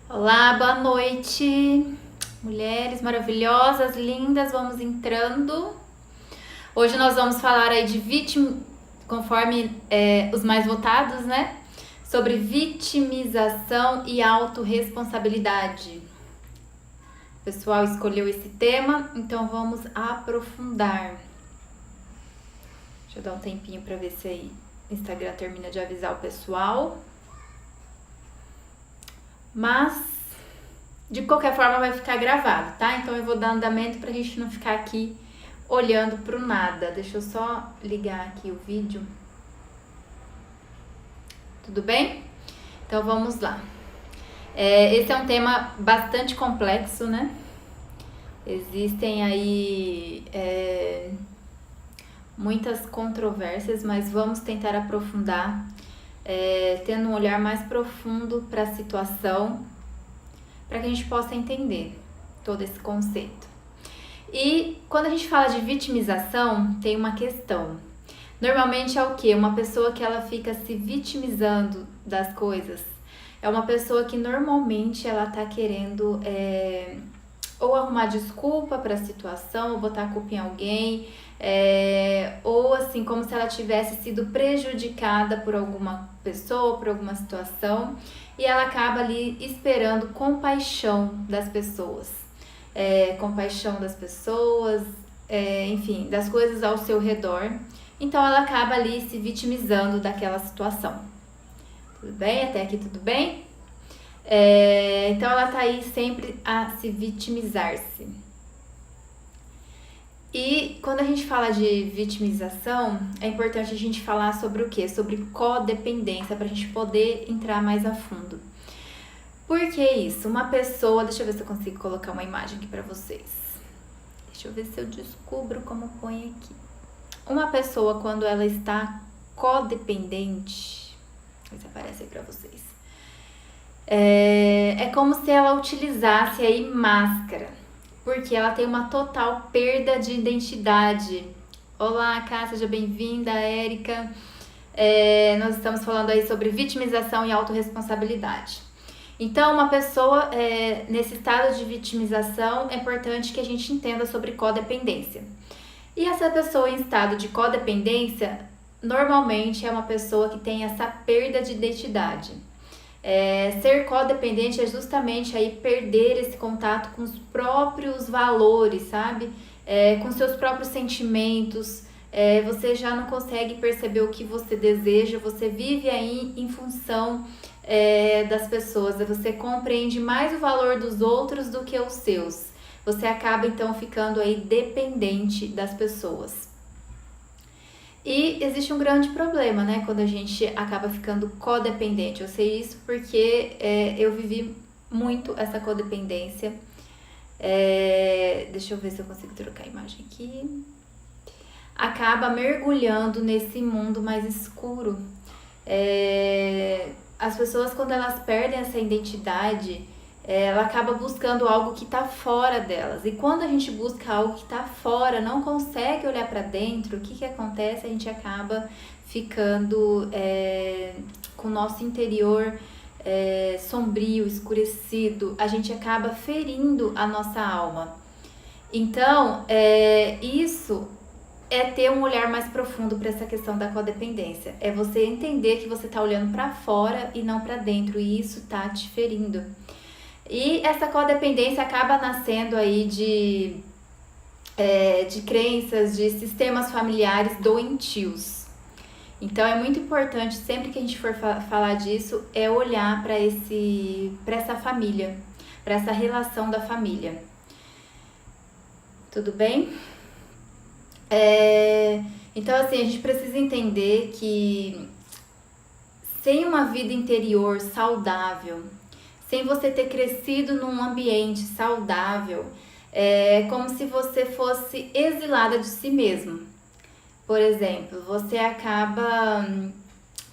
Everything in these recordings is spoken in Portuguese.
Olá, boa noite, mulheres maravilhosas, lindas, vamos entrando. Hoje nós vamos falar aí de conforme os mais votados, né? Sobre vitimização e autorresponsabilidade. O pessoal escolheu esse tema, então vamos aprofundar. Deixa eu dar um tempinho para ver se aí o Instagram termina de avisar o pessoal. Mas, de qualquer forma, vai ficar gravado, tá? Então eu vou dar andamento pra gente não ficar aqui olhando pro nada. Deixa eu só ligar aqui o vídeo. Tudo bem? Então vamos lá. Esse é um tema bastante complexo, né? Existem aí muitas controvérsias, mas vamos tentar aprofundar, tendo um olhar mais profundo para a situação, para que a gente possa entender todo esse conceito. E quando a gente fala de vitimização, tem uma questão. Normalmente é o quê? Uma pessoa que ela fica se vitimizando das coisas. É uma pessoa que normalmente ela tá querendo ou arrumar desculpa para a situação, ou botar a culpa em alguém, ou assim, como se ela tivesse sido prejudicada por alguma pessoa, por alguma situação, e ela acaba ali esperando compaixão das pessoas. Enfim, das coisas ao seu redor. Então ela acaba ali se vitimizando daquela situação. Tudo bem? Até aqui tudo bem? Então ela tá aí sempre a se vitimizar-se. E quando a gente fala de vitimização, é importante a gente falar sobre o quê? Sobre codependência, pra gente poder entrar mais a fundo. Por que isso? Uma pessoa, deixa eu ver se eu consigo colocar uma imagem aqui pra vocês. Deixa eu ver se eu descubro como põe aqui. Uma pessoa, quando ela está codependente, ver se aparece aí pra vocês. É como se ela utilizasse aí máscara, porque ela tem uma total perda de identidade. Olá, Cá, seja bem-vinda, Érica. Nós estamos falando aí sobre vitimização e autorresponsabilidade. Então, uma pessoa nesse estado de vitimização, é importante que a gente entenda sobre codependência. E essa pessoa em estado de codependência, normalmente é uma pessoa que tem essa perda de identidade. Ser codependente é justamente aí perder esse contato com os próprios valores, sabe? Com seus próprios sentimentos. Você já não consegue perceber o que você deseja, você vive aí em função das pessoas. Você compreende mais o valor dos outros do que os seus. Você acaba então ficando aí dependente das pessoas. E existe um grande problema, né, quando a gente acaba ficando codependente. Eu sei isso porque eu vivi muito essa codependência. Deixa eu ver se eu consigo trocar a imagem aqui. Acaba mergulhando nesse mundo mais escuro. As pessoas, quando elas perdem essa identidade, ela acaba buscando algo que está fora delas. E quando a gente busca algo que está fora, não consegue olhar para dentro, o que acontece? A gente acaba ficando com o nosso interior sombrio, escurecido. A gente acaba ferindo a nossa alma. Então, isso é ter um olhar mais profundo para essa questão da codependência. É você entender que você está olhando para fora e não para dentro, e isso está te ferindo. E essa codependência acaba nascendo aí de crenças, de sistemas familiares doentios. Então é muito importante, sempre que a gente for falar disso, olhar para essa família, para essa relação da família. Tudo bem? Então assim, a gente precisa entender que sem uma vida interior saudável, sem você ter crescido num ambiente saudável, é como se você fosse exilada de si mesmo. Por exemplo, você acaba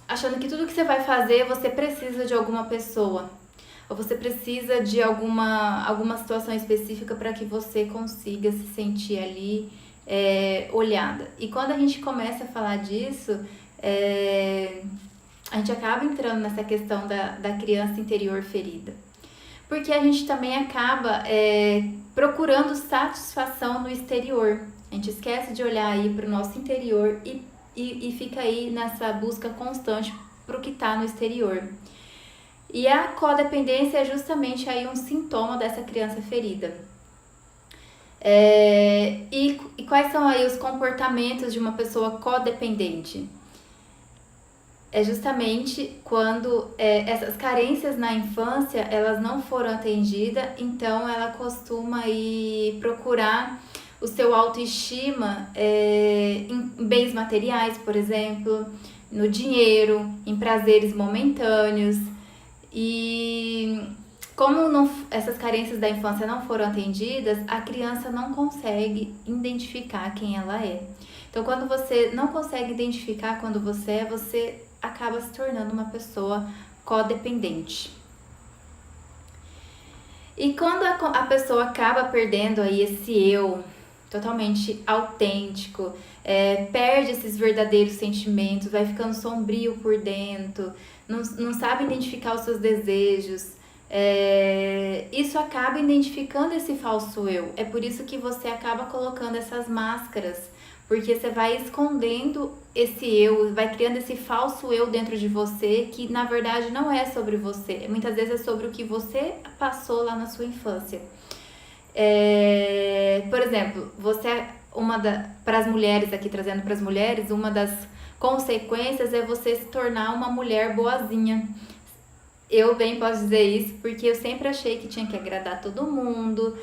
achando que tudo que você vai fazer, você precisa de alguma pessoa. Ou você precisa de alguma situação específica para que você consiga se sentir ali olhada. E quando a gente começa a falar disso, a gente acaba entrando nessa questão da criança interior ferida. Porque a gente também acaba procurando satisfação no exterior. A gente esquece de olhar aí para o nosso interior e fica aí nessa busca constante para o que está no exterior. E a codependência é justamente aí um sintoma dessa criança ferida. E quais são aí os comportamentos de uma pessoa codependente? É justamente quando essas carências na infância elas não foram atendidas, então ela costuma ir procurar o seu autoestima em bens materiais, por exemplo, no dinheiro, em prazeres momentâneos. E como essas carências da infância não foram atendidas, a criança não consegue identificar quem ela é. Então, quando você não consegue identificar quando você acaba se tornando uma pessoa codependente. E quando a pessoa acaba perdendo aí esse eu totalmente autêntico, perde esses verdadeiros sentimentos, vai ficando sombrio por dentro, não sabe identificar os seus desejos, isso acaba identificando esse falso eu. É por isso que você acaba colocando essas máscaras, porque você vai escondendo esse eu, vai criando esse falso eu dentro de você, que na verdade não é sobre você, muitas vezes é sobre o que você passou lá na sua infância. Por exemplo, para as mulheres aqui, trazendo para as mulheres, uma das consequências é você se tornar uma mulher boazinha. Eu bem posso dizer isso porque eu sempre achei que tinha que agradar todo mundo,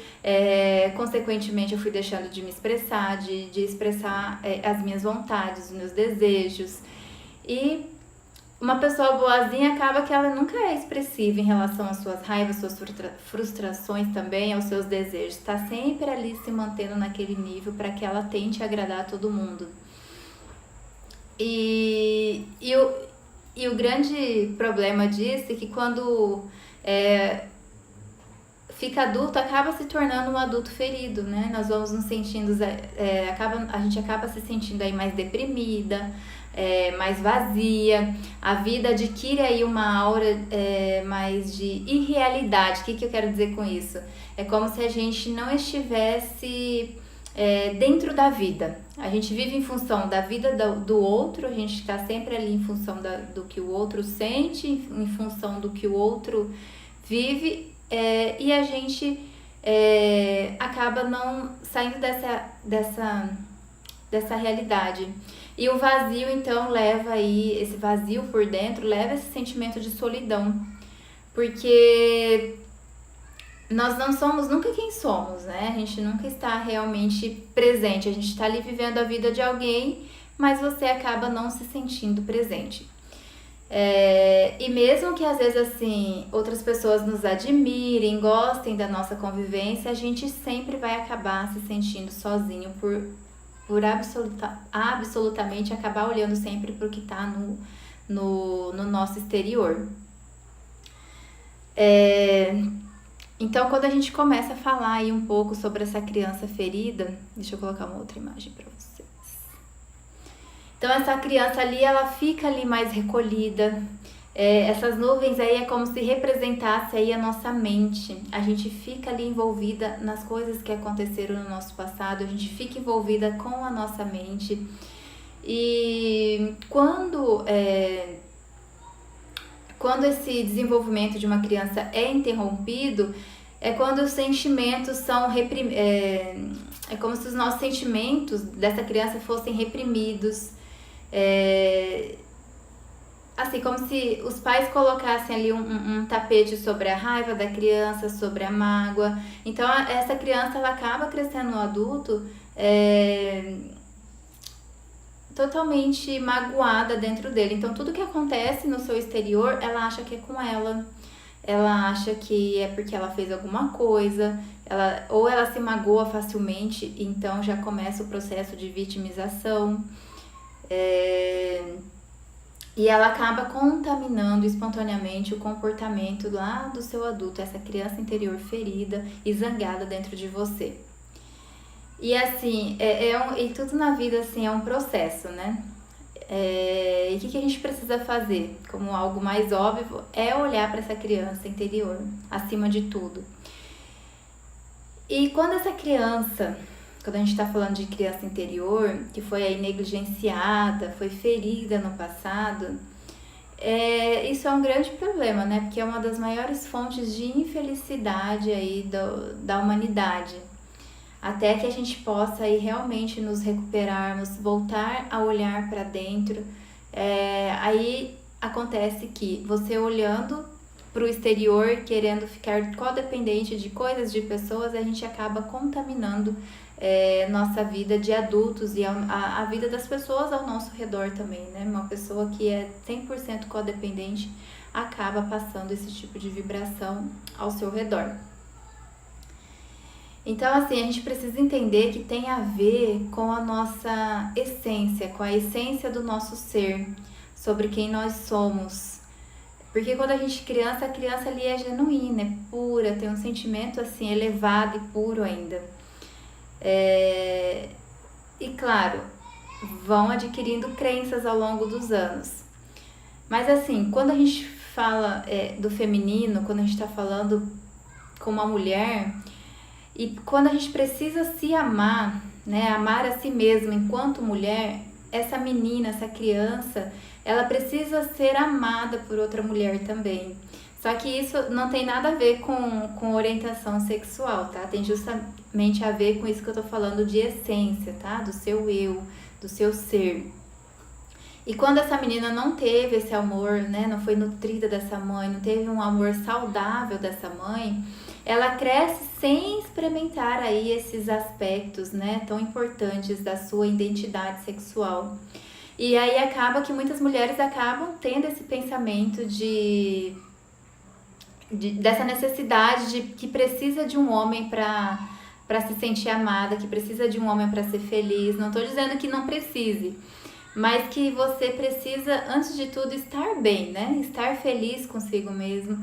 consequentemente eu fui deixando de me expressar, de expressar as minhas vontades, os meus desejos. E uma pessoa boazinha acaba que ela nunca é expressiva em relação às suas raivas, suas frustrações também, aos seus desejos. Está sempre ali se mantendo naquele nível para que ela tente agradar todo mundo. E o grande problema disso é que quando fica adulto, acaba se tornando um adulto ferido, né? Nós vamos nos sentindo, a gente acaba se sentindo aí mais deprimida, mais vazia, a vida adquire aí uma aura mais de irrealidade. O que eu quero dizer com isso? É como se a gente não estivesse dentro da vida. A gente vive em função da vida do outro, a gente está sempre ali em função do que o outro sente, em função do que o outro vive, e a gente acaba não saindo dessa realidade. E o vazio, então, leva aí, esse vazio por dentro, leva esse sentimento de solidão. Porque nós não somos nunca quem somos, né? A gente nunca está realmente presente. A gente está ali vivendo a vida de alguém, mas você acaba não se sentindo presente. E mesmo que às vezes assim outras pessoas nos admirem, gostem da nossa convivência, a gente sempre vai acabar se sentindo sozinho por absolutamente acabar olhando sempre para o que está no nosso exterior. Então, quando a gente começa a falar aí um pouco sobre essa criança ferida, deixa eu colocar uma outra imagem para vocês. Então, essa criança ali, ela fica ali mais recolhida. Essas nuvens aí é como se representasse aí a nossa mente. A gente fica ali envolvida nas coisas que aconteceram no nosso passado, a gente fica envolvida com a nossa mente. E quando esse desenvolvimento de uma criança é interrompido, é quando os sentimentos são reprimidos. É como se os nossos sentimentos dessa criança fossem reprimidos. Assim, como se os pais colocassem ali um tapete sobre a raiva da criança, sobre a mágoa. Então, essa criança ela acaba crescendo no adulto totalmente magoada dentro dele. Então, tudo que acontece no seu exterior, ela acha que é com ela. Ela acha que é porque ela fez alguma coisa, ou ela se magoa facilmente, então já começa o processo de vitimização. E ela acaba contaminando espontaneamente o comportamento lá do seu adulto, essa criança interior ferida e zangada dentro de você. E assim, e tudo na vida assim é um processo, né? E o que a gente precisa fazer? Como algo mais óbvio, é olhar para essa criança interior, acima de tudo. E quando essa criança, quando a gente está falando de criança interior, que foi aí negligenciada, foi ferida no passado, isso é um grande problema, né? Porque é uma das maiores fontes de infelicidade aí da humanidade. Até que a gente possa aí realmente nos recuperarmos, voltar a olhar para dentro. Aí acontece que você olhando para o exterior, querendo ficar codependente de coisas, de pessoas, a gente acaba contaminando nossa vida de adultos e a vida das pessoas ao nosso redor também, né? Uma pessoa que é 100% codependente acaba passando esse tipo de vibração ao seu redor. Então, assim, a gente precisa entender que tem a ver com a nossa essência, com a essência do nosso ser, sobre quem nós somos. Porque quando a gente criança, a criança ali é genuína, é pura, tem um sentimento, assim, elevado e puro ainda. E, claro, vão adquirindo crenças ao longo dos anos. Mas, assim, quando a gente fala do feminino, quando a gente está falando com uma mulher... E quando a gente precisa se amar, né, amar a si mesma enquanto mulher, essa menina, essa criança, ela precisa ser amada por outra mulher também. Só que isso não tem nada a ver com orientação sexual, tá? Tem justamente a ver com isso que eu tô falando de essência, tá? Do seu eu, do seu ser. E quando essa menina não teve esse amor, né, não foi nutrida dessa mãe, não teve um amor saudável dessa mãe, ela cresce sem experimentar aí esses aspectos, né, tão importantes da sua identidade sexual. E aí acaba que muitas mulheres acabam tendo esse pensamento dessa necessidade de que precisa de um homem para se sentir amada, que precisa de um homem para ser feliz. Não estou dizendo que não precise, mas que você precisa, antes de tudo, estar bem, né? Estar feliz consigo mesmo.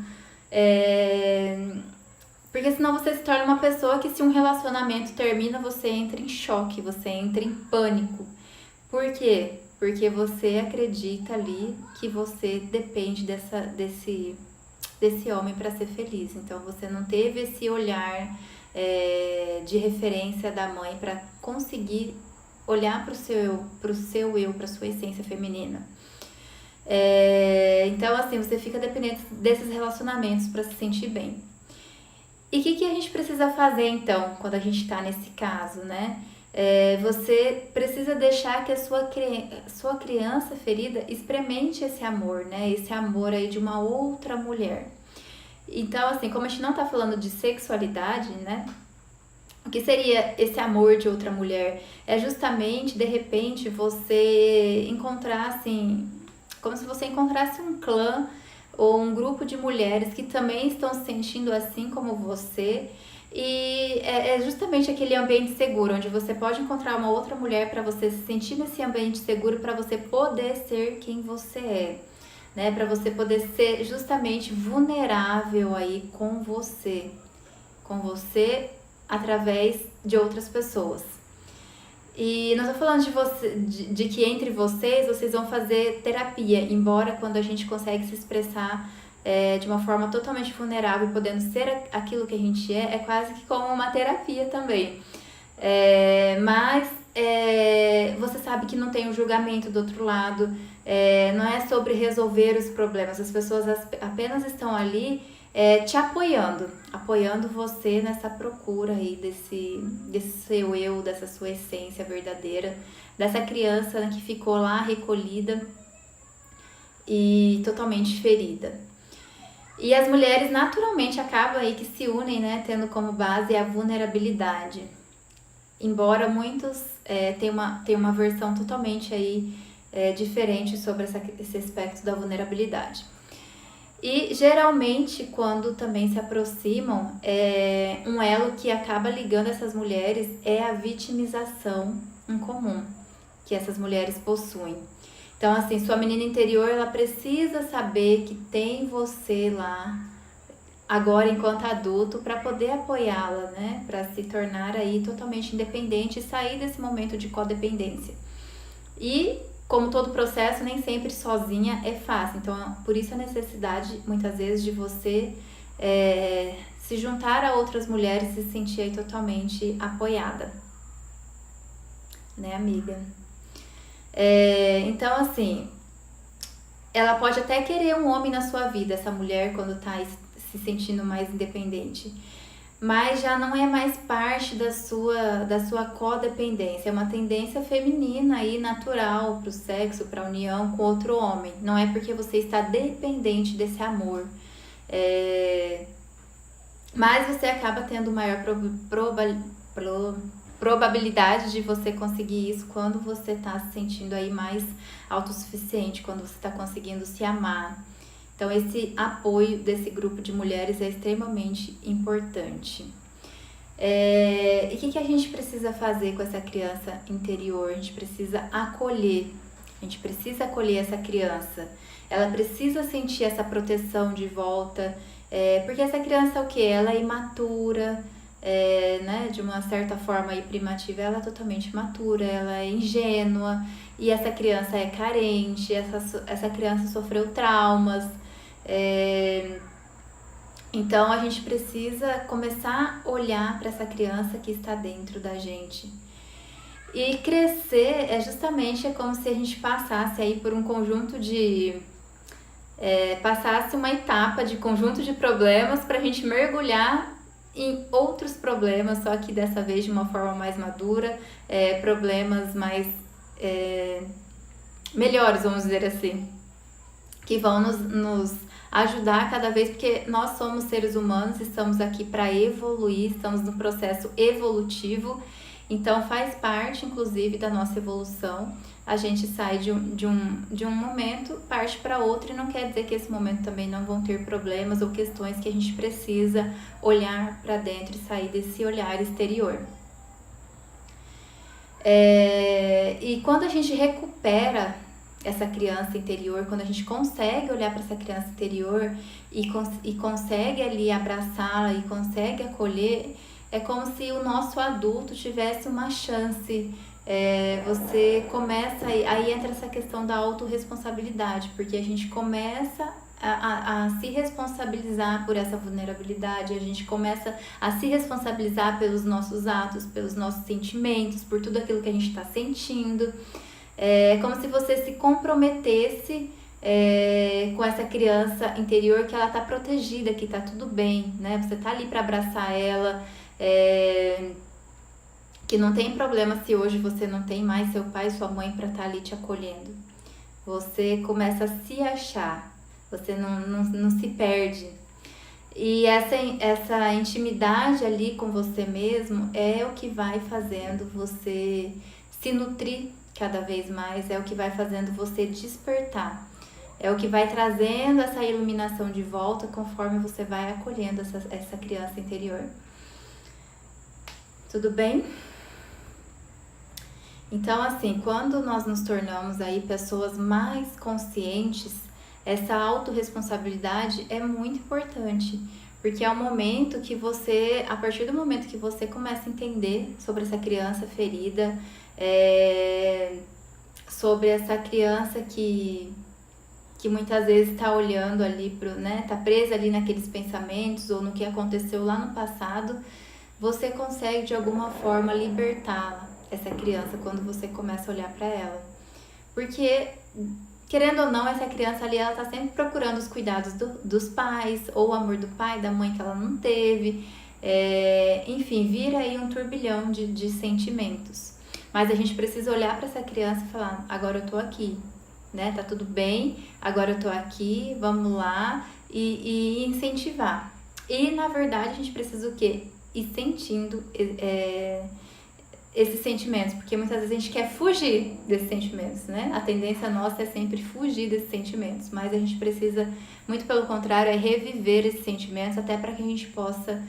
Porque senão você se torna uma pessoa que, se um relacionamento termina, você entra em choque, você entra em pânico. Por quê? Porque você acredita ali que você depende desse homem para ser feliz. Então você não teve esse olhar de referência da mãe para conseguir olhar para o seu eu, para a sua essência feminina. Então, assim, você fica dependente desses relacionamentos para se sentir bem. E o que a gente precisa fazer, então, quando a gente está nesse caso, né? Você precisa deixar que a sua criança ferida experimente esse amor, né? Esse amor aí de uma outra mulher. Então, assim, como a gente não tá falando de sexualidade, né? O que seria esse amor de outra mulher? É justamente, de repente, você encontrar, assim, como se você encontrasse um clã ou um grupo de mulheres que também estão se sentindo assim como você. E é justamente aquele ambiente seguro, onde você pode encontrar uma outra mulher para você se sentir nesse ambiente seguro, para você poder ser quem você é, né? Para você poder ser justamente vulnerável aí com você através de outras pessoas. E não tô falando de que entre vocês vão fazer terapia, embora quando a gente consegue se expressar de uma forma totalmente vulnerável, podendo ser aquilo que a gente é quase que como uma terapia também. Mas você sabe que não tem um julgamento do outro lado, não é sobre resolver os problemas, as pessoas apenas estão ali te apoiando você nessa procura aí desse seu eu, dessa sua essência verdadeira, dessa criança, né, que ficou lá recolhida e totalmente ferida. E as mulheres naturalmente acabam aí que se unem, né, tendo como base a vulnerabilidade. Embora muitos tenham uma versão totalmente aí diferente sobre esse aspecto da vulnerabilidade. E geralmente, quando também se aproximam, um elo que acaba ligando essas mulheres é a vitimização em comum que essas mulheres possuem. Então, assim, sua menina interior, ela precisa saber que tem você lá, agora enquanto adulto, para poder apoiá-la, né? Para se tornar aí totalmente independente e sair desse momento de codependência. E como todo processo, nem sempre sozinha é fácil. Então, por isso a necessidade, muitas vezes, de você se juntar a outras mulheres e se sentir aí totalmente apoiada. Né, amiga? Então, assim, ela pode até querer um homem na sua vida, essa mulher, quando tá se sentindo mais independente. Mas já não é mais parte da sua codependência. É uma tendência feminina e natural para o sexo, para a união com outro homem. Não é porque você está dependente desse amor. Mas você acaba tendo maior probabilidade de você conseguir isso quando você está se sentindo aí mais autossuficiente, quando você está conseguindo se amar. Então, esse apoio desse grupo de mulheres é extremamente importante. E o que a gente precisa fazer com essa criança interior? A gente precisa acolher. A gente precisa acolher essa criança. Ela precisa sentir essa proteção de volta. Porque essa criança é o quê? Ela é imatura, né? De uma certa forma aí primitiva, ela é totalmente imatura, ela é ingênua. E essa criança é carente, essa criança sofreu traumas. Então a gente precisa começar a olhar para essa criança que está dentro da gente. E crescer justamente como se a gente passasse aí por um conjunto de... passasse uma etapa de conjunto de problemas para a gente mergulhar em outros problemas, só que dessa vez de uma forma mais madura, problemas mais melhores, vamos dizer assim, que vão nos ajudar cada vez, porque nós somos seres humanos, estamos aqui para evoluir, estamos no processo evolutivo, então faz parte, inclusive, da nossa evolução. A gente sai de um momento, parte para outro, e não quer dizer que esse momento também não vão ter problemas ou questões que a gente precisa olhar para dentro e sair desse olhar exterior. E quando a gente recupera essa criança interior, quando a gente consegue olhar para essa criança interior e consegue ali abraçá-la e consegue acolher, é como se o nosso adulto tivesse uma chance. Você começa, aí entra essa questão da autorresponsabilidade, porque a gente começa a se responsabilizar por essa vulnerabilidade, a gente começa a se responsabilizar pelos nossos atos, pelos nossos sentimentos, por tudo aquilo que a gente está sentindo. É como se você se comprometesse com essa criança interior, que ela está protegida, que está tudo bem, né? Você está ali para abraçar ela, que não tem problema se hoje você não tem mais seu pai e sua mãe para estar ali te acolhendo. Você começa a se achar, você não se perde. E essa intimidade ali com você mesmo é o que vai fazendo você se nutrir cada vez mais, é o que vai fazendo você despertar. É o que vai trazendo essa iluminação de volta conforme você vai acolhendo essa criança interior. Tudo bem? Então, assim, quando nós nos tornamos aí pessoas mais conscientes, essa autorresponsabilidade é muito importante, porque é o momento que você, a partir do momento que você começa a entender sobre essa criança ferida, sobre essa criança que muitas vezes está olhando ali, tá presa ali naqueles pensamentos ou no que aconteceu lá no passado, você consegue de alguma forma libertá-la, essa criança, quando você começa a olhar para ela. Porque, querendo ou não, essa criança ali, ela está sempre procurando os cuidados dos pais, ou o amor do pai, da mãe que ela não teve, enfim, vira aí um turbilhão de sentimentos. Mas a gente precisa olhar para essa criança e falar, agora eu tô aqui, né? Tá tudo bem, agora eu tô aqui, vamos lá, e incentivar. E, na verdade, a gente precisa o quê? Ir sentindo esses sentimentos, porque muitas vezes a gente quer fugir desses sentimentos, né? A tendência nossa é sempre fugir desses sentimentos, mas a gente precisa, muito pelo contrário, reviver esses sentimentos até para que a gente possa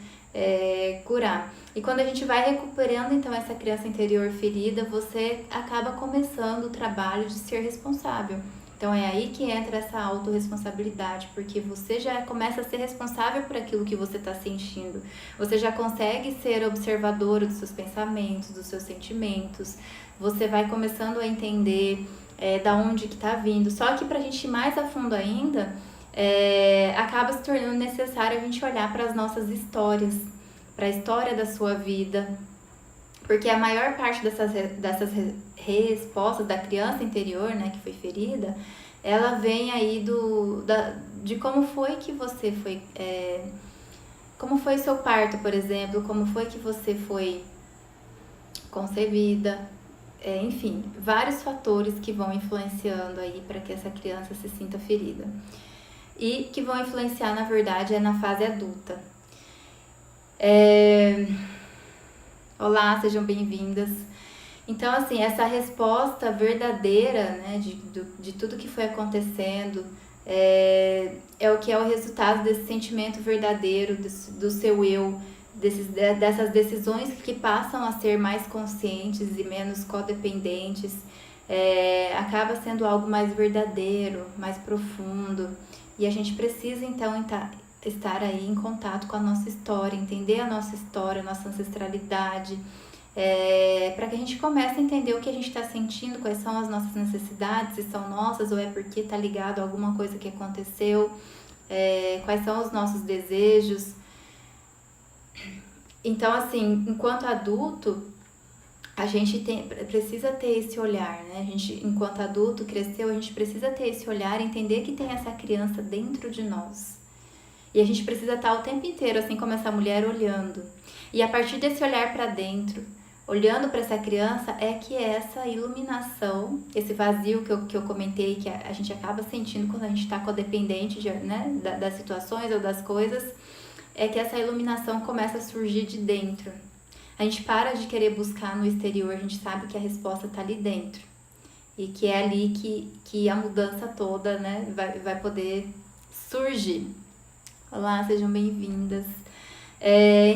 curar. E quando a gente vai recuperando então essa criança interior ferida, você acaba começando o trabalho de ser responsável. Então é aí que entra essa autorresponsabilidade, porque você já começa a ser responsável por aquilo que você está sentindo. Você já consegue ser observadora dos seus pensamentos, dos seus sentimentos. Você vai começando a entender da onde que tá vindo. Só que pra gente ir mais a fundo ainda, acaba se tornando necessário a gente olhar para as nossas histórias, para a história da sua vida, porque a maior parte dessas respostas da criança interior, né, que foi ferida, ela vem aí de como foi que você foi, como foi seu parto, por exemplo, como foi que você foi concebida, enfim, vários fatores que vão influenciando aí para que essa criança se sinta ferida. E que vão influenciar, na verdade, na fase adulta. Olá, sejam bem-vindas. Então, assim, essa resposta verdadeira, né, de tudo que foi acontecendo, é o que é o resultado desse sentimento verdadeiro, do seu eu, dessas decisões que passam a ser mais conscientes e menos codependentes, acaba sendo algo mais verdadeiro, mais profundo. E a gente precisa, então, estar aí em contato com a nossa história, entender a nossa história, a nossa ancestralidade, para que a gente comece a entender o que a gente está sentindo, quais são as nossas necessidades, se são nossas ou é porque está ligado a alguma coisa que aconteceu, quais são os nossos desejos. Então, assim, enquanto adulto, a gente precisa ter esse olhar, né? A gente, enquanto adulto, cresceu, a gente precisa ter esse olhar, entender que tem essa criança dentro de nós. E a gente precisa estar o tempo inteiro, assim como essa mulher, olhando. E a partir desse olhar para dentro, olhando para essa criança, é que essa iluminação, esse vazio que eu comentei, que a gente acaba sentindo quando a gente está codependente né, das situações ou das coisas, é que essa iluminação começa a surgir de dentro. A gente para de querer buscar no exterior, a gente sabe que a resposta está ali dentro. E que é ali que a mudança toda, né, vai poder surgir. Olá, sejam bem-vindas.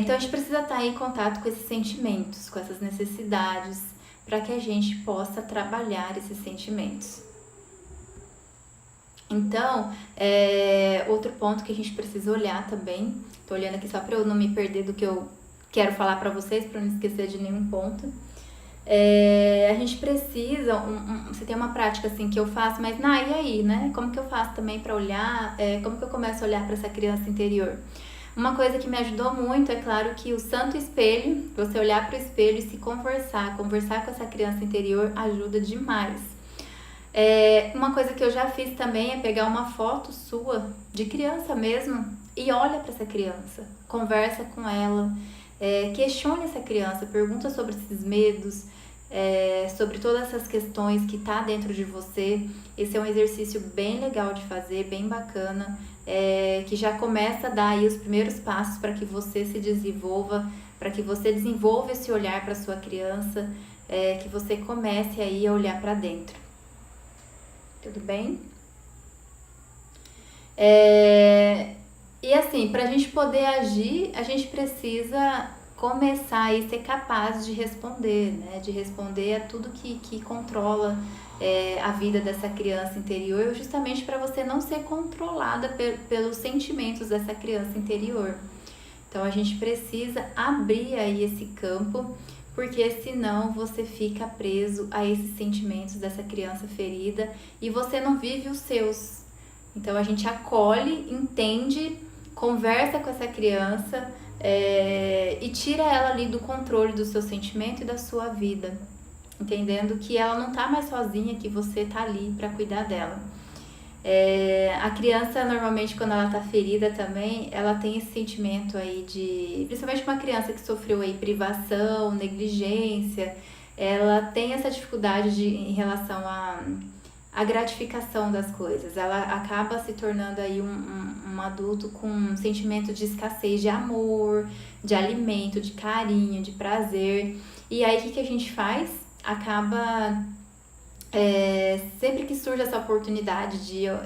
Então a gente precisa estar em contato com esses sentimentos, com essas necessidades, para que a gente possa trabalhar esses sentimentos. Então, outro ponto que a gente precisa olhar também, estou olhando aqui só para eu não me perder do que eu quero falar para vocês, para não esquecer de nenhum ponto. A gente precisa, você tem uma prática assim que eu faço, mas e aí, né? Como que eu faço também para olhar, como que eu começo a olhar para essa criança interior? Uma coisa que me ajudou muito, é claro que o santo espelho, você olhar para o espelho e se conversar com essa criança interior ajuda demais. Uma coisa que eu já fiz também é pegar uma foto sua, de criança mesmo, e olha para essa criança, conversa com ela, questione essa criança, pergunta sobre esses medos, sobre todas essas questões que tá dentro de você. Esse é um exercício bem legal de fazer, bem bacana, que já começa a dar aí os primeiros passos para que você se desenvolva, para que você desenvolva esse olhar para sua criança, que você comece aí a olhar para dentro. Tudo bem? E assim, para a gente poder agir, a gente precisa começar a ser capaz de responder, né? De responder a tudo que controla a vida dessa criança interior, justamente para você não ser controlada pelos sentimentos dessa criança interior. Então a gente precisa abrir aí esse campo, porque senão você fica preso a esses sentimentos dessa criança ferida e você não vive os seus. Então a gente acolhe, entende, conversa com essa criança e tira ela ali do controle do seu sentimento e da sua vida, entendendo que ela não tá mais sozinha, que você tá ali para cuidar dela. A criança, normalmente, quando ela tá ferida também, ela tem esse sentimento aí principalmente uma criança que sofreu aí privação, negligência, ela tem essa dificuldade em relação à gratificação das coisas. Ela acaba se tornando aí um adulto com um sentimento de escassez de amor, de alimento, de carinho, de prazer. E aí, o que a gente faz? Acaba... sempre que surge essa oportunidade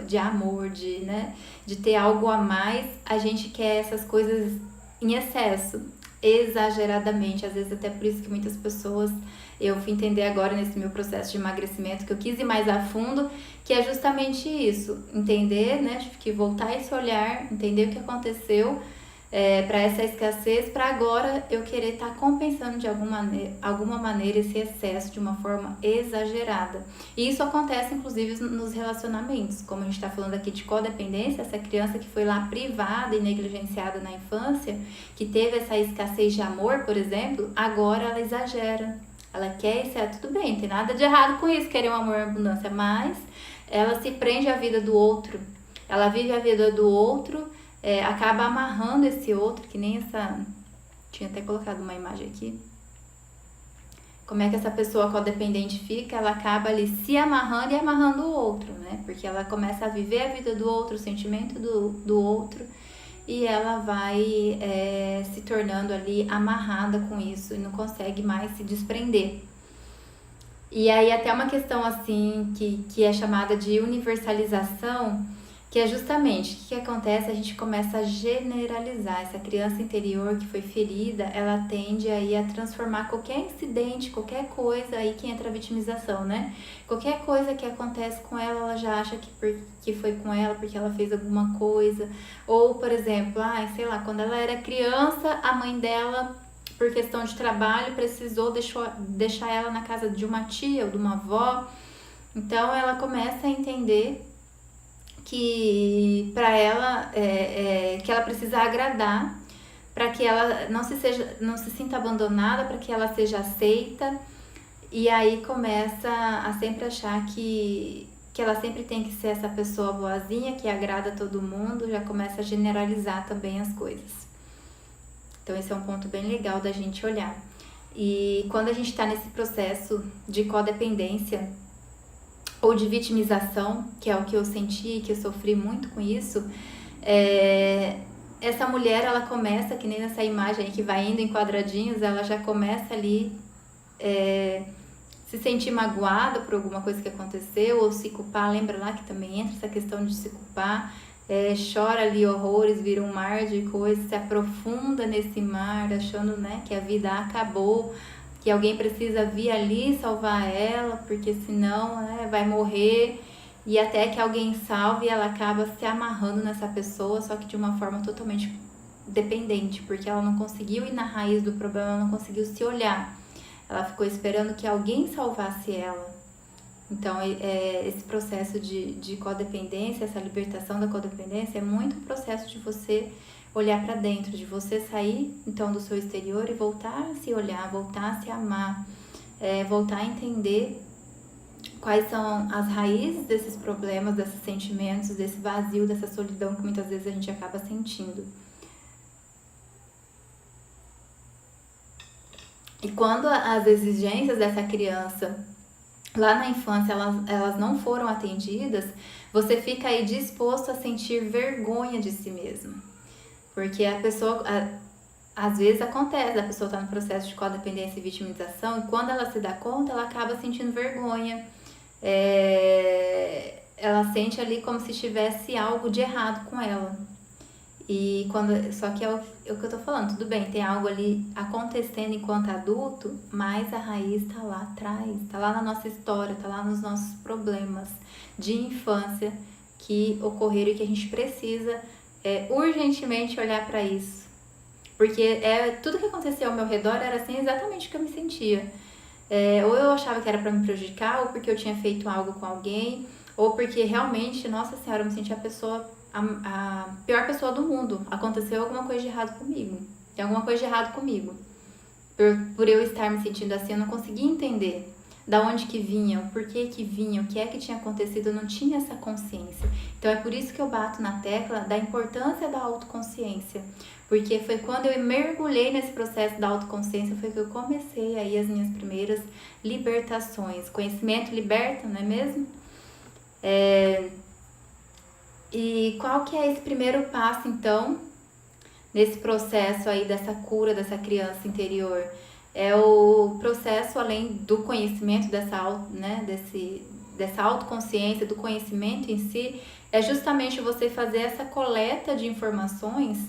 de amor, de ter algo a mais, a gente quer essas coisas em excesso, exageradamente. Às vezes até por isso que muitas pessoas, eu fui entender agora nesse meu processo de emagrecimento, que eu quis ir mais a fundo, que é justamente isso, entender, né, tive que voltar esse olhar, entender o que aconteceu, para essa escassez, para agora eu querer estar compensando de alguma maneira esse excesso de uma forma exagerada. E isso acontece inclusive nos relacionamentos, como a gente está falando aqui de codependência, essa criança que foi lá privada e negligenciada na infância, que teve essa escassez de amor, por exemplo, agora ela exagera. Ela quer isso, tudo bem, não tem nada de errado com isso, querer um amor em abundância, mas ela se prende à vida do outro, ela vive a vida do outro, acaba amarrando esse outro, que nem essa... Tinha até colocado uma imagem aqui. Como é que essa pessoa codependente fica? Ela acaba ali se amarrando e amarrando o outro, né? Porque ela começa a viver a vida do outro, o sentimento do outro, e ela vai se tornando ali amarrada com isso e não consegue mais se desprender. E aí até uma questão assim que é chamada de universalização, que é justamente o que acontece, a gente começa a generalizar. Essa criança interior que foi ferida, ela tende aí a transformar qualquer incidente, qualquer coisa, aí que entra a vitimização, né? Qualquer coisa que acontece com ela, ela já acha que foi com ela porque ela fez alguma coisa. Ou, por exemplo, sei lá, quando ela era criança, a mãe dela, por questão de trabalho, precisou deixar ela na casa de uma tia ou de uma avó. Então ela começa a entender que para ela que ela precisa agradar, para que ela não se sinta abandonada, para que ela seja aceita, e aí começa a sempre achar que ela sempre tem que ser essa pessoa boazinha, que agrada todo mundo, já começa a generalizar também as coisas. Então esse é um ponto bem legal da gente olhar. E quando a gente está nesse processo de codependência ou de vitimização, que é o que eu senti, que eu sofri muito com isso, essa mulher, ela começa, que nem nessa imagem aí que vai indo em quadradinhos, ela já começa ali se sentir magoada por alguma coisa que aconteceu, ou se culpar. Lembra lá que também entra essa questão de se culpar, chora ali horrores, vira um mar de coisas, se aprofunda nesse mar, achando, né, que a vida acabou, que alguém precisa vir ali salvar ela, porque senão vai morrer, e até que alguém salve, ela acaba se amarrando nessa pessoa, só que de uma forma totalmente dependente, porque ela não conseguiu ir na raiz do problema, ela não conseguiu se olhar, ela ficou esperando que alguém salvasse ela. Então esse processo de codependência, essa libertação da codependência é muito um processo de você olhar para dentro, de você sair então do seu exterior e voltar a se olhar, voltar a se amar, voltar a entender quais são as raízes desses problemas, desses sentimentos, desse vazio, dessa solidão que muitas vezes a gente acaba sentindo. E quando as exigências dessa criança lá na infância elas não foram atendidas, você fica aí disposto a sentir vergonha de si mesmo. Porque a pessoa, às vezes acontece, a pessoa está no processo de codependência e vitimização, e quando ela se dá conta, ela acaba sentindo vergonha. Ela sente ali como se tivesse algo de errado com ela. Só que é o que eu tô falando, tudo bem, tem algo ali acontecendo enquanto adulto, mas a raiz tá lá atrás, tá lá na nossa história, tá lá nos nossos problemas de infância que ocorreram e que a gente precisa urgentemente olhar para isso. Porque tudo que acontecia ao meu redor era assim exatamente o que eu me sentia. Ou eu achava que era para me prejudicar, ou porque eu tinha feito algo com alguém, ou porque realmente, nossa senhora, eu me sentia a pior pessoa do mundo. Aconteceu alguma coisa de errado comigo. Tem alguma coisa de errado comigo. Por eu estar me sentindo assim, eu não conseguia entender da onde que vinha, o porquê que vinha, o que é que tinha acontecido, eu não tinha essa consciência. Então é por isso que eu bato na tecla da importância da autoconsciência. Porque foi quando eu mergulhei nesse processo da autoconsciência, foi que eu comecei aí as minhas primeiras libertações. Conhecimento liberta, não é mesmo? E qual que é esse primeiro passo, então, nesse processo aí dessa cura dessa criança interior? É o processo, além do conhecimento dessa autoconsciência, do conhecimento em si, é justamente você fazer essa coleta de informações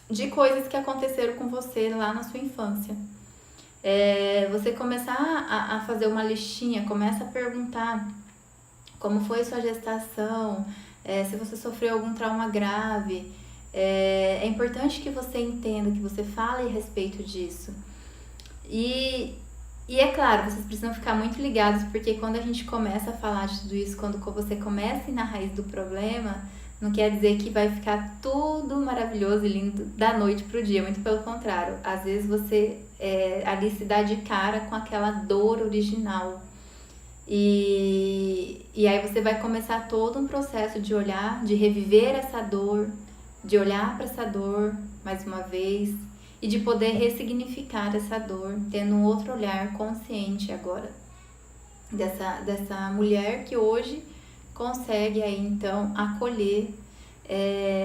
de coisas que aconteceram com você lá na sua infância. Você começar a fazer uma listinha, começa a perguntar como foi sua gestação, se você sofreu algum trauma grave, É importante que você entenda, que você fale a respeito disso. E é claro, vocês precisam ficar muito ligados, porque quando a gente começa a falar de tudo isso, quando você começa a ir na raiz do problema, não quer dizer que vai ficar tudo maravilhoso e lindo da noite pro dia, muito pelo contrário. Às vezes você ali se dá de cara com aquela dor original. E aí você vai começar todo um processo de olhar, de reviver essa dor, de olhar para essa dor mais uma vez e de poder ressignificar essa dor, tendo um outro olhar consciente agora dessa mulher que hoje consegue aí então acolher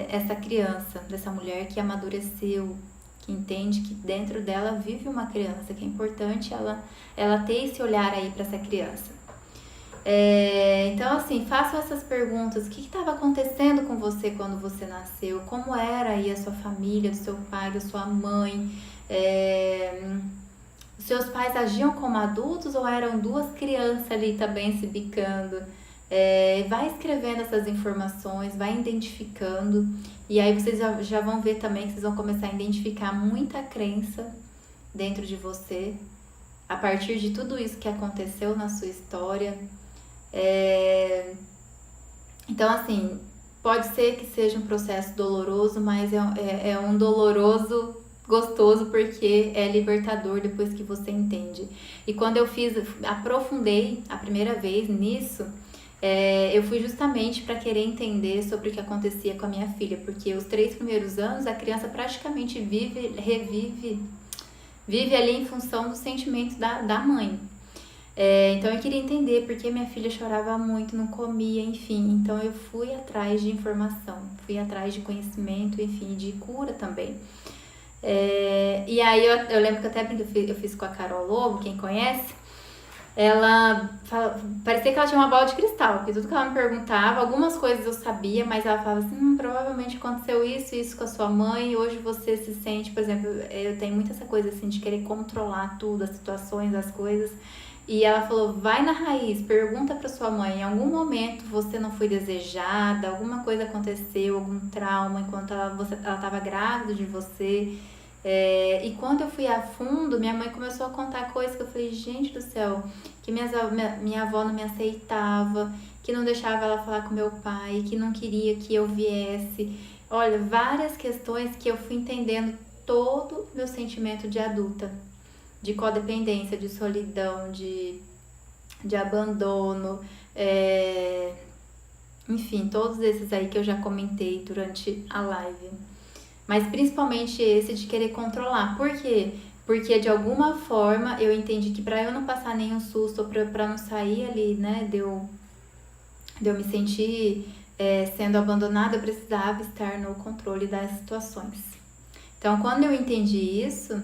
essa criança, dessa mulher que amadureceu, que entende que dentro dela vive uma criança, que é importante ela ter esse olhar aí para essa criança. Então, assim, façam essas perguntas. O que estava acontecendo com você quando você nasceu? Como era aí a sua família, do seu pai, da sua mãe? Os seus pais agiam como adultos ou eram duas crianças ali também se bicando? Vai escrevendo essas informações, vai identificando. E aí vocês já vão ver também que vocês vão começar a identificar muita crença dentro de você, a partir de tudo isso que aconteceu na sua história. Então, assim, pode ser que seja um processo doloroso, mas é um doloroso gostoso, porque é libertador depois que você entende. E quando eu aprofundei a primeira vez nisso, eu fui justamente para querer entender sobre o que acontecia com a minha filha, porque os 3 primeiros anos a criança praticamente vive ali em função do sentimento da mãe. Então eu queria entender porque minha filha chorava muito, não comia, enfim. Então eu fui atrás de informação, fui atrás de conhecimento, enfim, de cura também. E aí eu lembro que até eu fiz com a Carol Lobo, quem conhece, parecia que ela tinha uma bola de cristal, porque tudo que ela me perguntava, algumas coisas eu sabia, mas ela falava assim, provavelmente aconteceu isso com a sua mãe, e hoje você se sente, por exemplo, eu tenho muito essa coisa assim de querer controlar tudo, as situações, as coisas. E ela falou, vai na raiz, pergunta para sua mãe, em algum momento você não foi desejada, alguma coisa aconteceu, algum trauma enquanto ela estava grávida de você. E quando eu fui a fundo, minha mãe começou a contar coisas que eu falei, gente do céu, que minha avó não me aceitava, que não deixava ela falar com meu pai, que não queria que eu viesse. Olha, várias questões que eu fui entendendo todo o meu sentimento de adulta, de codependência, de solidão, de abandono, enfim, todos esses aí que eu já comentei durante a live. Mas principalmente esse de querer controlar. Por quê? Porque de alguma forma eu entendi que para eu não passar nenhum susto, ou para não sair ali, né, de eu me sentir sendo abandonada, eu precisava estar no controle das situações. Então, quando eu entendi isso,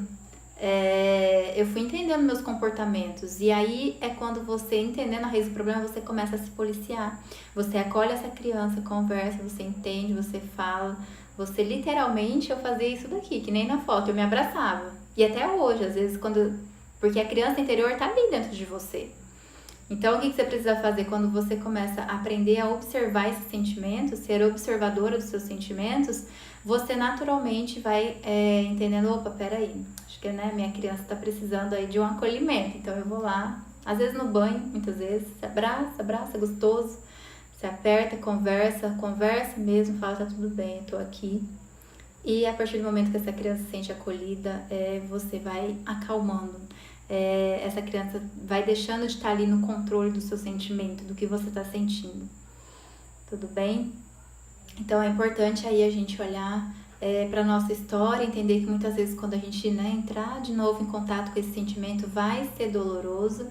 eu fui entendendo meus comportamentos. E aí é quando você, entendendo a raiz do problema, você começa a se policiar. Você acolhe essa criança, conversa, você entende, você fala. Você literalmente, eu fazia isso daqui, que nem na foto, eu me abraçava. E até hoje, às vezes, porque a criança interior tá ali dentro de você. Então, o que você precisa fazer quando você começa a aprender a observar esses sentimentos, ser observadora dos seus sentimentos, você naturalmente vai entendendo, opa, peraí, acho que minha criança tá precisando aí de um acolhimento, então eu vou lá, às vezes no banho, muitas vezes, se abraça, gostoso, se aperta, conversa mesmo, fala, tá tudo bem, eu tô aqui. E a partir do momento que essa criança se sente acolhida, você vai acalmando. Essa criança vai deixando de estar ali no controle do seu sentimento, do que você está sentindo. Tudo bem? Então é importante aí a gente olhar para nossa história, entender que muitas vezes quando a gente entrar de novo em contato com esse sentimento vai ser doloroso,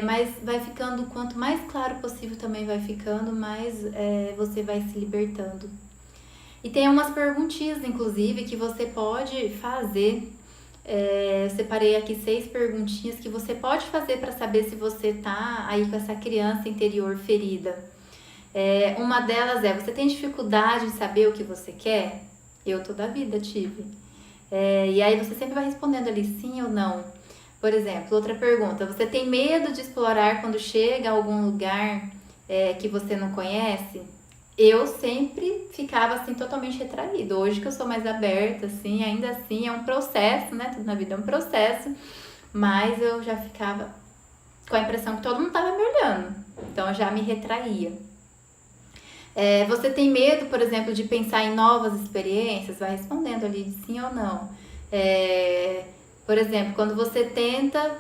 mas vai ficando, quanto mais claro possível também vai ficando, mais você vai se libertando. E tem umas perguntinhas, inclusive, que você pode fazer. Eu separei aqui 6 perguntinhas que você pode fazer para saber se você tá aí com essa criança interior ferida. Uma delas você tem dificuldade em saber o que você quer? Eu toda a vida tive. E aí você sempre vai respondendo ali sim ou não. Por exemplo, outra pergunta, você tem medo de explorar quando chega a algum lugar que você não conhece? eu sempre ficava assim totalmente retraída. Hoje que eu sou mais aberta, assim, ainda assim é um processo, né? Tudo na vida é um processo, mas eu já ficava com a impressão que todo mundo estava me olhando, então eu já me retraía. Você tem medo, por exemplo, de pensar em novas experiências? Vai respondendo ali de sim ou não. Por exemplo, quando você tenta,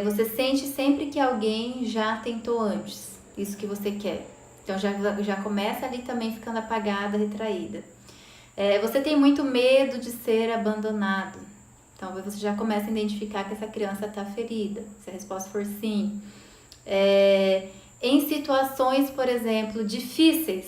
você sente sempre que alguém já tentou antes isso que você quer. Então já começa ali também ficando apagada, retraída. Você tem muito medo de ser abandonado. Então você já começa a identificar que essa criança está ferida. Se a resposta for sim. Em situações, por exemplo, difíceis,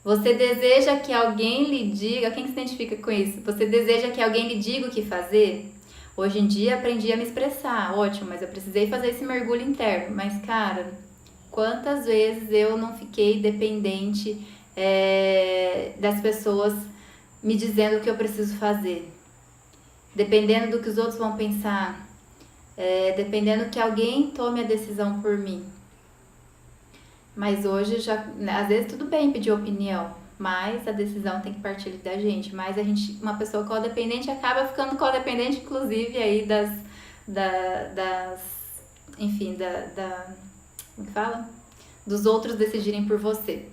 você deseja que alguém lhe diga... Quem se identifica com isso? Você deseja que alguém lhe diga o que fazer? Hoje em dia aprendi a me expressar, ótimo, mas eu precisei fazer esse mergulho interno. Mas, cara, quantas vezes eu não fiquei dependente das pessoas me dizendo o que eu preciso fazer? Dependendo do que os outros vão pensar, dependendo que alguém tome a decisão por mim. Mas hoje, às vezes tudo bem pedir opinião, mas a decisão tem que partir da gente. Mas uma pessoa codependente acaba ficando codependente, inclusive, aí como que fala? Dos outros decidirem por você.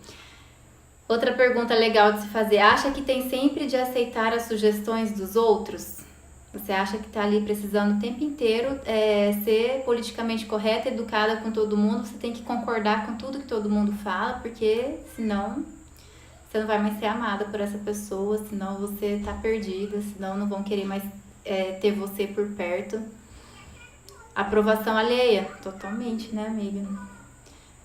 Outra pergunta legal de se fazer: acha que tem sempre de aceitar as sugestões dos outros? Você acha que está ali precisando o tempo inteiro ser politicamente correta, educada com todo mundo? Você tem que concordar com tudo que todo mundo fala, porque senão você não vai mais ser amada por essa pessoa, senão você está perdida, senão não vão querer mais ter você por perto. Aprovação alheia, totalmente, né, amiga?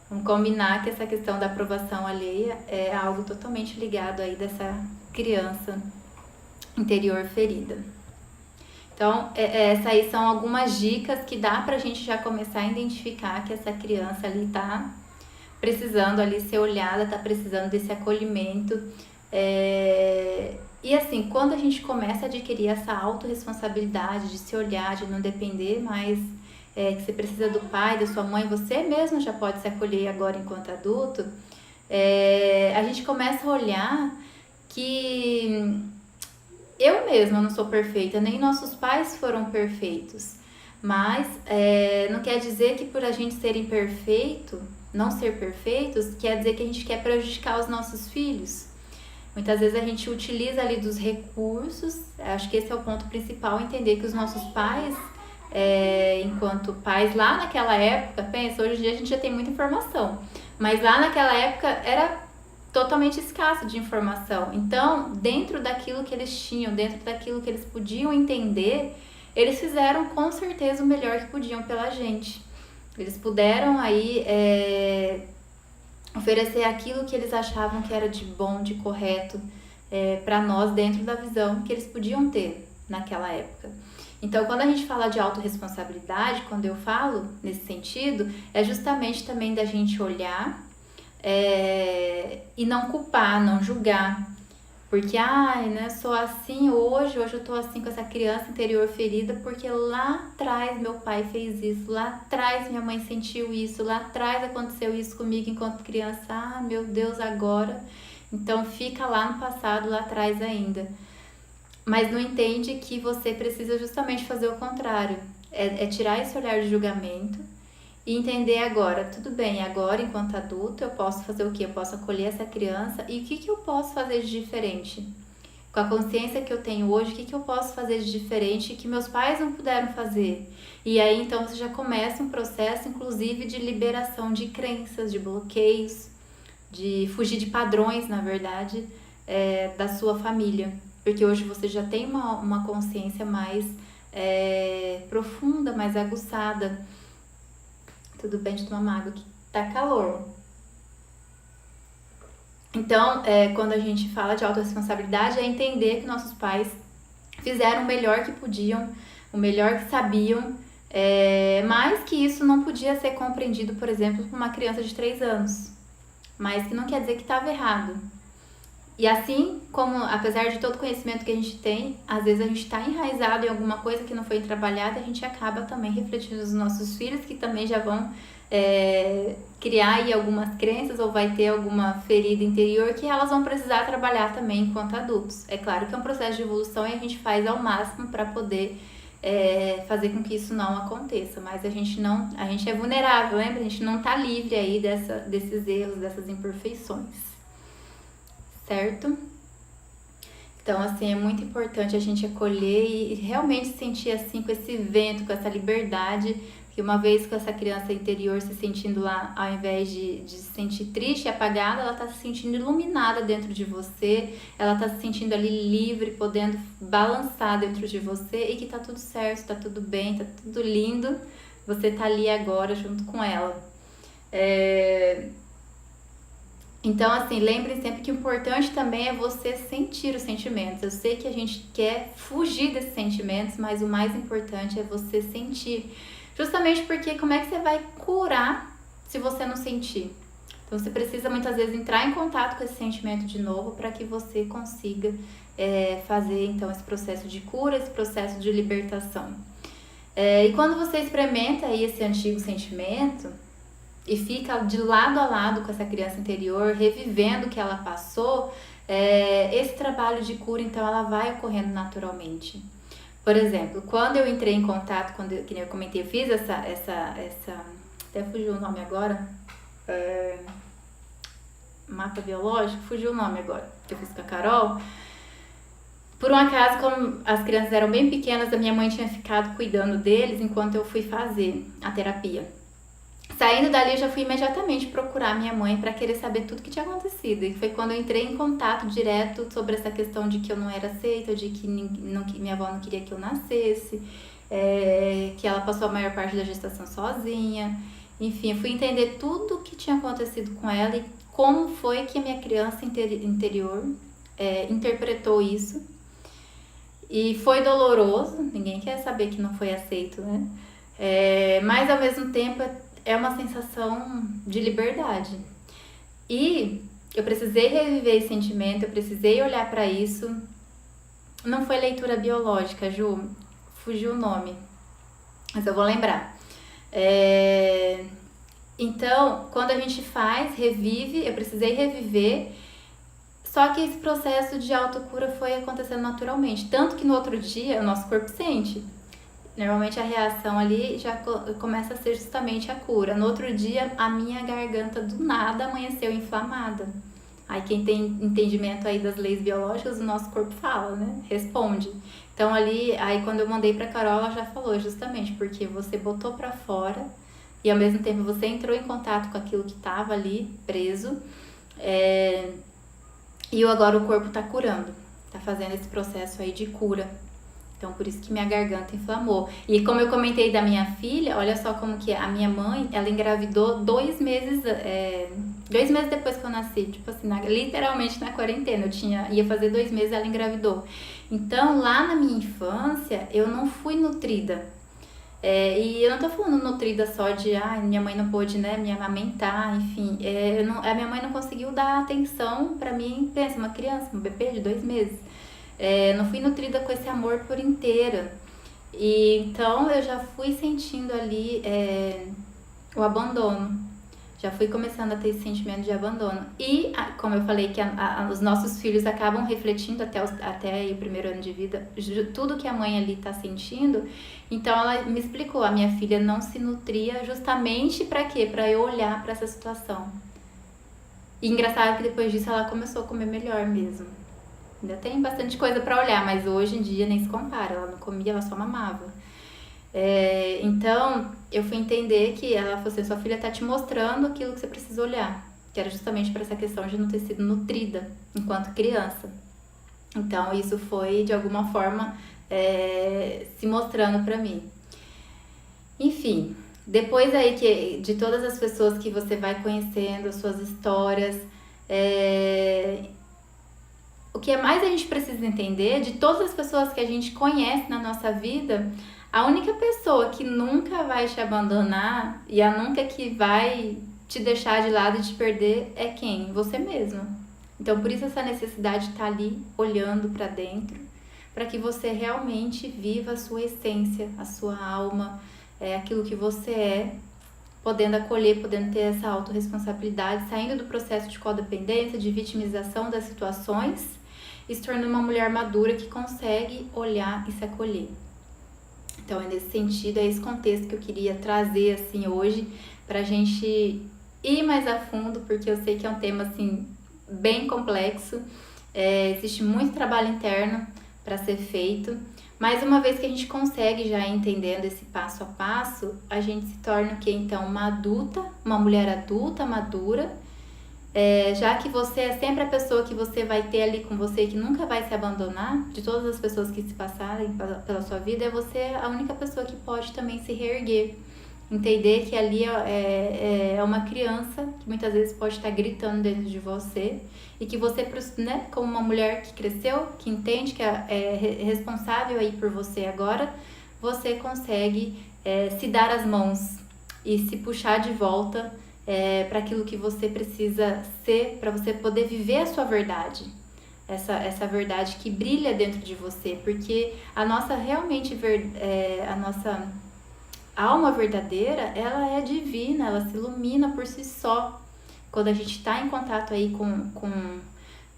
Vamos combinar que essa questão da aprovação alheia é algo totalmente ligado aí dessa criança interior ferida. Então, essas aí são algumas dicas que dá pra gente já começar a identificar que essa criança ali tá precisando ali ser olhada, tá precisando desse acolhimento. E assim, quando a gente começa a adquirir essa autorresponsabilidade de se olhar, de não depender mais, que você precisa do pai, da sua mãe, você mesmo já pode se acolher agora enquanto adulto, a gente começa a olhar que eu mesma não sou perfeita, nem nossos pais foram perfeitos, mas não quer dizer que por a gente ser imperfeito, não ser perfeitos, quer dizer que a gente quer prejudicar os nossos filhos. Muitas vezes a gente utiliza ali dos recursos, acho que esse é o ponto principal, entender que os nossos pais, enquanto pais lá naquela época, pensa, hoje em dia a gente já tem muita informação, mas lá naquela época era totalmente escassa de informação. Então, dentro daquilo que eles tinham, dentro daquilo que eles podiam entender, eles fizeram com certeza o melhor que podiam pela gente. Eles puderam aí oferecer aquilo que eles achavam que era de bom, de correto para nós, dentro da visão que eles podiam ter naquela época. Então, quando a gente fala de autorresponsabilidade, quando eu falo nesse sentido, é justamente também da gente olhar e não culpar, não julgar, porque né, sou assim hoje eu tô assim com essa criança interior ferida porque lá atrás meu pai fez isso, lá atrás minha mãe sentiu isso, lá atrás aconteceu isso comigo enquanto criança, meu Deus, agora, então fica lá no passado, lá atrás ainda, mas não entende que você precisa justamente fazer o contrário, tirar esse olhar de julgamento e entender agora, tudo bem, agora enquanto adulto eu posso fazer o quê? Eu posso acolher essa criança e o que eu posso fazer de diferente? Com a consciência que eu tenho hoje, o que eu posso fazer de diferente que meus pais não puderam fazer? E aí então você já começa um processo, inclusive, de liberação de crenças, de bloqueios, de fugir de padrões, na verdade, da sua família. Porque hoje você já tem uma consciência mais profunda, mais aguçada. Tudo bem de tomar uma água que tá calor. Então, quando a gente fala de autorresponsabilidade, é entender que nossos pais fizeram o melhor que podiam, o melhor que sabiam, mas que isso não podia ser compreendido, por exemplo, por uma criança de 3 anos. Mas que não quer dizer que estava errado. E assim como, apesar de todo o conhecimento que a gente tem, às vezes a gente está enraizado em alguma coisa que não foi trabalhada, a gente acaba também refletindo nos nossos filhos, que também já vão criar aí algumas crenças ou vai ter alguma ferida interior que elas vão precisar trabalhar também enquanto adultos. É claro que é um processo de evolução e a gente faz ao máximo para poder fazer com que isso não aconteça, mas a gente é vulnerável, lembra? A gente não tá livre aí desses erros, dessas imperfeições, certo? Então, assim, é muito importante a gente acolher e realmente se sentir assim, com esse vento, com essa liberdade, que uma vez com essa criança interior se sentindo lá, ao invés de se sentir triste e apagada, ela tá se sentindo iluminada dentro de você, ela tá se sentindo ali livre, podendo balançar dentro de você e que tá tudo certo, tá tudo bem, tá tudo lindo, você tá ali agora junto com ela. Então, assim, lembrem sempre que o importante também é você sentir os sentimentos. Eu sei que a gente quer fugir desses sentimentos, mas o mais importante é você sentir. Justamente porque como é que você vai curar se você não sentir? Então, você precisa muitas vezes entrar em contato com esse sentimento de novo para que você consiga fazer, então, esse processo de cura, esse processo de libertação. E quando você experimenta aí esse antigo sentimento e fica de lado a lado com essa criança interior, revivendo o que ela passou, esse trabalho de cura, então, ela vai ocorrendo naturalmente. Por exemplo, quando eu entrei em contato, que nem eu comentei, eu fiz essa até fugiu o nome agora, mapa biológico, fugiu o nome agora, que eu fiz com a Carol. Por um acaso, como as crianças eram bem pequenas, a minha mãe tinha ficado cuidando deles enquanto eu fui fazer a terapia. Saindo dali, eu já fui imediatamente procurar minha mãe para querer saber tudo que tinha acontecido. E foi quando eu entrei em contato direto sobre essa questão de que eu não era aceita, de que minha avó não queria que eu nascesse, que ela passou a maior parte da gestação sozinha. Enfim, eu fui entender tudo o que tinha acontecido com ela e como foi que a minha criança interior interpretou isso. E foi doloroso, ninguém quer saber que não foi aceito, né? Mas ao mesmo tempo é uma sensação de liberdade. E eu precisei reviver esse sentimento, eu precisei olhar para isso. Não foi leitura biológica, Ju, fugiu o nome, mas eu vou lembrar. Então, quando a gente revive, eu precisei reviver, só que esse processo de autocura foi acontecendo naturalmente. Tanto que no outro dia, o nosso corpo sente. Normalmente a reação ali já começa a ser justamente a cura. No outro dia, a minha garganta do nada amanheceu inflamada. Aí quem tem entendimento aí das leis biológicas, o nosso corpo fala, né? Responde. Então aí quando eu mandei pra Carol, ela já falou justamente porque você botou pra fora e ao mesmo tempo você entrou em contato com aquilo que tava ali preso. E agora o corpo tá curando, tá fazendo esse processo aí de cura. Então, por isso que minha garganta inflamou. E como eu comentei da minha filha, olha só como que é. A minha mãe, ela engravidou 2 meses, 2 meses depois que eu nasci. Tipo assim, literalmente na quarentena. Ia fazer 2 meses, ela engravidou. Então, lá na minha infância, eu não fui nutrida. E eu não tô falando nutrida só de, minha mãe não pôde, né, me amamentar, enfim. A minha mãe não conseguiu dar atenção pra mim, pensa, uma criança, um bebê de 2 meses. Não fui nutrida com esse amor por inteira. E então eu já fui sentindo ali o abandono. Já fui começando a ter esse sentimento de abandono. E, como eu falei, que os nossos filhos acabam refletindo até o primeiro ano de vida, tudo que a mãe ali tá sentindo. Então ela me explicou, a minha filha não se nutria justamente para quê? Para eu olhar para essa situação. E engraçado que depois disso ela começou a comer melhor mesmo. Ainda tem bastante coisa para olhar, mas hoje em dia nem se compara. Ela não comia, ela só mamava. Então, eu fui entender que ela falou assim, sua filha tá te mostrando aquilo que você precisa olhar. Que era justamente para essa questão de não ter sido nutrida enquanto criança. Então, isso foi, de alguma forma, se mostrando para mim. Enfim, depois aí de todas as pessoas que você vai conhecendo, as suas histórias... O que mais a gente precisa entender, de todas as pessoas que a gente conhece na nossa vida, a única pessoa que nunca vai te abandonar e a nunca que vai te deixar de lado e te perder é quem? Você mesmo. Então, por isso essa necessidade de estar ali olhando para dentro, para que você realmente viva a sua essência, a sua alma, aquilo que você é, podendo acolher, podendo ter essa autorresponsabilidade, saindo do processo de codependência, de vitimização das situações e se tornando uma mulher madura que consegue olhar e se acolher. Então é nesse sentido, é esse contexto que eu queria trazer assim hoje pra gente ir mais a fundo, porque eu sei que é um tema assim bem complexo, existe muito trabalho interno para ser feito, mas uma vez que a gente consegue já entendendo esse passo a passo, a gente se torna o que então? Uma adulta, uma mulher adulta, madura, já que você é sempre a pessoa que você vai ter ali com você, que nunca vai se abandonar, de todas as pessoas que se passarem pela sua vida, é você a única pessoa que pode também se reerguer. Entender que ali é uma criança que muitas vezes pode estar gritando dentro de você e que você, né, como uma mulher que cresceu, que entende que é responsável aí por você agora, você consegue se dar as mãos e se puxar de volta para aquilo que você precisa ser, para você poder viver a sua verdade. Essa verdade que brilha dentro de você, porque a nossa a nossa alma verdadeira, ela é divina, ela se ilumina por si só. Quando a gente está em contato aí com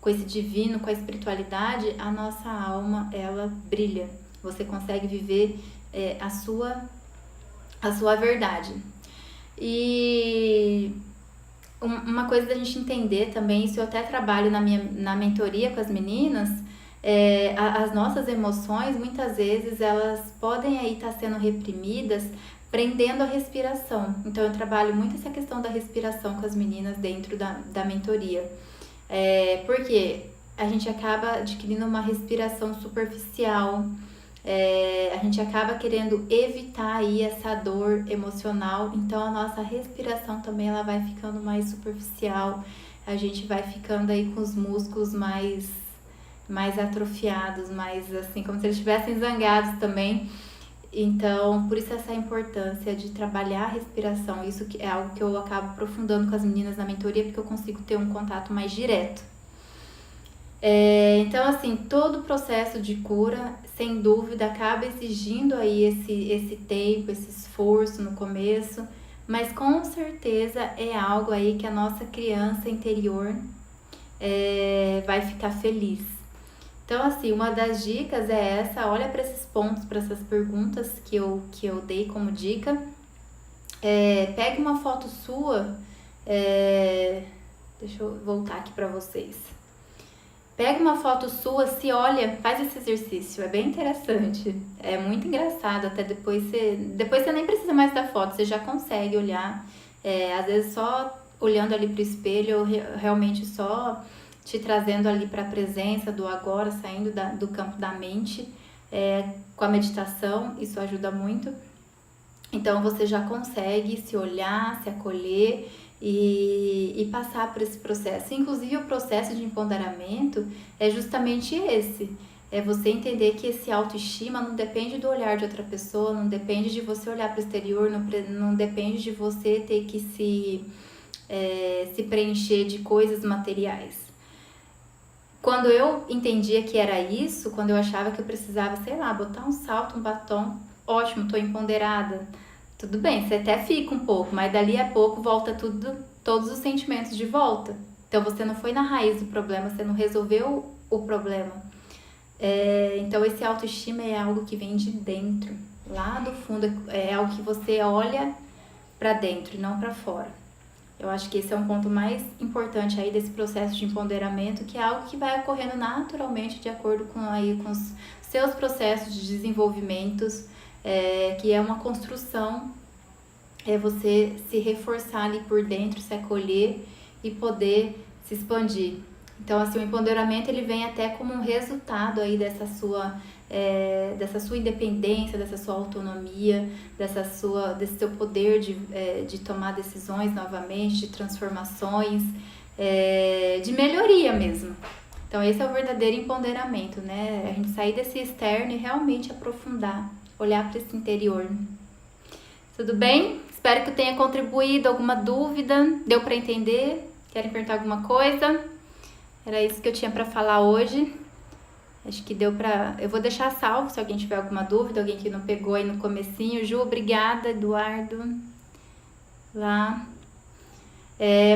esse divino, com a espiritualidade, a nossa alma, ela brilha. Você consegue viver a sua verdade. E uma coisa da gente entender também, isso eu até trabalho na mentoria com as meninas, as nossas emoções, muitas vezes, elas podem aí estar sendo reprimidas, prendendo a respiração. Então, eu trabalho muito essa questão da respiração com as meninas dentro da mentoria. Porque a gente acaba adquirindo uma respiração superficial, a gente acaba querendo evitar aí essa dor emocional, então a nossa respiração também ela vai ficando mais superficial, a gente vai ficando aí com os músculos mais atrofiados, mais assim, como se eles estivessem zangados também. Então, por isso essa importância de trabalhar a respiração, isso que é algo que eu acabo aprofundando com as meninas na mentoria, porque eu consigo ter um contato mais direto. Então, assim, todo o processo de cura, sem dúvida, acaba exigindo aí esse tempo, esse esforço no começo, mas com certeza é algo aí que a nossa criança interior vai ficar feliz. Então, assim, uma das dicas é essa, olha para esses pontos, para essas perguntas que eu dei como dica. Pegue uma foto sua, deixa eu voltar aqui para vocês. Pega uma foto sua, se olha, faz esse exercício, é bem interessante, é muito engraçado, até depois você nem precisa mais da foto, você já consegue olhar, às vezes só olhando ali pro espelho, ou realmente só te trazendo ali para a presença do agora, saindo do campo da mente, com a meditação, isso ajuda muito. Então você já consegue se olhar, se acolher e passar por esse processo. Inclusive o processo de empoderamento é justamente esse. É você entender que esse autoestima não depende do olhar de outra pessoa, não depende de você olhar para o exterior, não depende de você ter que se preencher de coisas materiais. Quando eu entendia que era isso, quando eu achava que eu precisava, sei lá, botar um salto, um batom, ótimo, tô empoderada. Tudo bem, você até fica um pouco, mas dali a pouco volta todos os sentimentos de volta. Então você não foi na raiz do problema, você não resolveu o problema. Então esse autoestima é algo que vem de dentro, lá do fundo, é algo que você olha para dentro e não para fora. Eu acho que esse é um ponto mais importante aí desse processo de empoderamento, que é algo que vai ocorrendo naturalmente de acordo com os seus processos de desenvolvimentos, que é uma construção, é você se reforçar ali por dentro, se acolher e poder se expandir. Então, assim, o empoderamento ele vem até como um resultado aí dessa sua independência, dessa sua autonomia, desse seu poder de tomar decisões novamente, de transformações, de melhoria mesmo. Então, esse é o verdadeiro empoderamento, né? A gente sair desse externo e realmente aprofundar, olhar para esse interior. Tudo bem? Espero que eu tenha contribuído. Alguma dúvida? Deu para entender? Querem perguntar alguma coisa? Era isso que eu tinha para falar hoje. Acho que deu para... Eu vou deixar salvo se alguém tiver alguma dúvida, alguém que não pegou aí no comecinho. Ju, obrigada. Eduardo. lá.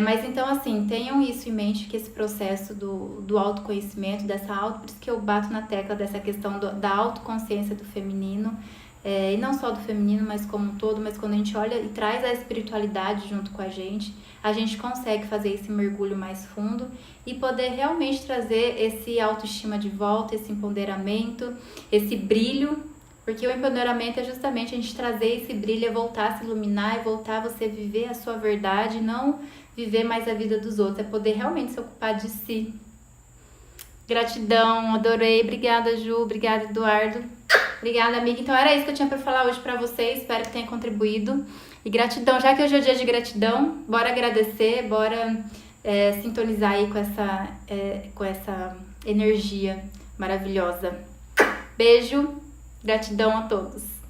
Mas então, assim, tenham isso em mente, que esse processo do autoconhecimento, por isso que eu bato na tecla dessa questão da autoconsciência do feminino, e não só do feminino, mas como um todo, mas quando a gente olha e traz a espiritualidade junto com a gente consegue fazer esse mergulho mais fundo e poder realmente trazer esse autoestima de volta, esse empoderamento, esse brilho, porque o empoderamento é justamente a gente trazer esse brilho, é voltar a se iluminar, é voltar a você viver a sua verdade, não viver mais a vida dos outros, é poder realmente se ocupar de si. Gratidão, adorei, obrigada Ju, obrigada Eduardo, obrigada amiga. Então era isso que eu tinha para falar hoje para vocês, espero que tenha contribuído. E gratidão, já que hoje é o dia de gratidão, bora agradecer, bora sintonizar aí com essa energia maravilhosa. Beijo, gratidão a todos.